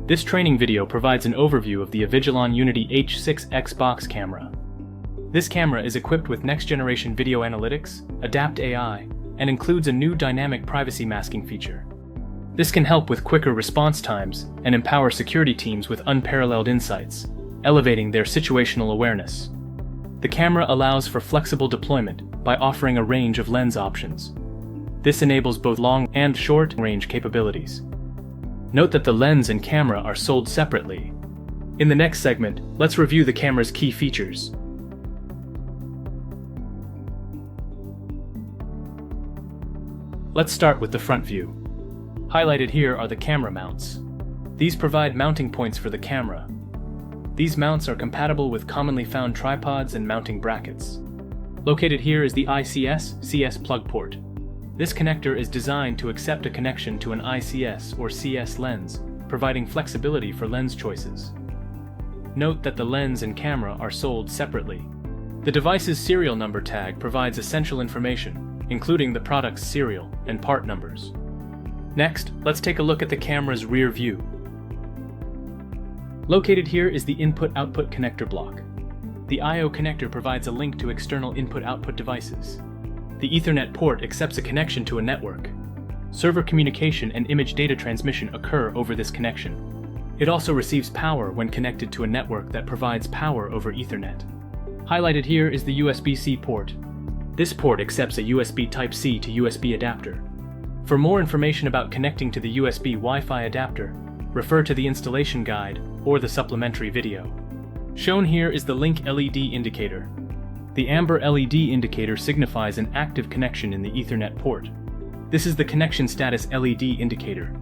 This training video provides an overview of the Avigilon H6X Box Camera. This camera is equipped with next-generation video analytics, Adapt AI, and includes a new dynamic privacy masking feature. This can help with quicker response times and empower security teams with unparalleled insights, elevating their situational awareness. The camera allows for flexible deployment by offering a range of lens options. This enables both long and short-range capabilities. Note that the lens and camera are sold separately. In the next segment, let's review the camera's key features. Let's start with the front view. Highlighted here are the camera mounts. These provide mounting points for the camera. These mounts are compatible with commonly found tripods and mounting brackets. Located here is the ICS-CS plug port. This connector is designed to accept a connection to an ICS or CS lens, providing flexibility for lens choices. Note that the lens and camera are sold separately. The device's serial number tag provides essential information, including the product's serial and part numbers. Next, let's take a look at the camera's rear view. Located here is the input-output connector block. The I/O connector provides a link to external input-output devices. The Ethernet port accepts a connection to a network. Server communication and image data transmission occur over this connection. It also receives power when connected to a network that provides power over Ethernet. Highlighted here is the USB-C port. This port accepts a USB Type-C to USB adapter. For more information about connecting to the USB Wi-Fi adapter, refer to the installation guide or the supplementary video. Shown here is the link LED indicator. The amber LED indicator signifies an active connection in the Ethernet port. This is the connection status LED indicator.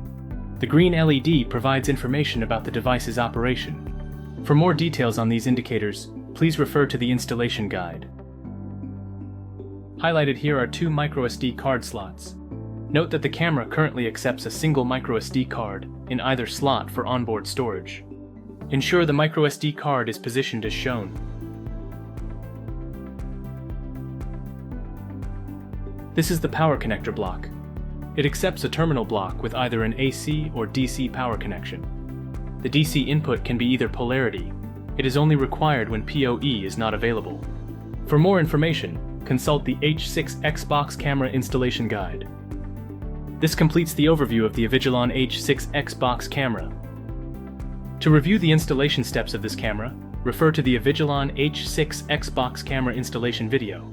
The green LED provides information about the device's operation. For more details on these indicators, please refer to the installation guide. Highlighted here are two microSD card slots. Note that the camera currently accepts a single microSD card in either slot for onboard storage. Ensure the microSD card is positioned as shown. This is the power connector block. It accepts a terminal block with either an AC or DC power connection. The DC input can be either polarity. It is only required when PoE is not available. For more information, consult the H6X Box Camera installation guide. This completes the overview of the Avigilon H6X Box Camera. To review the installation steps of this camera, refer to the Avigilon H6X Box Camera installation video.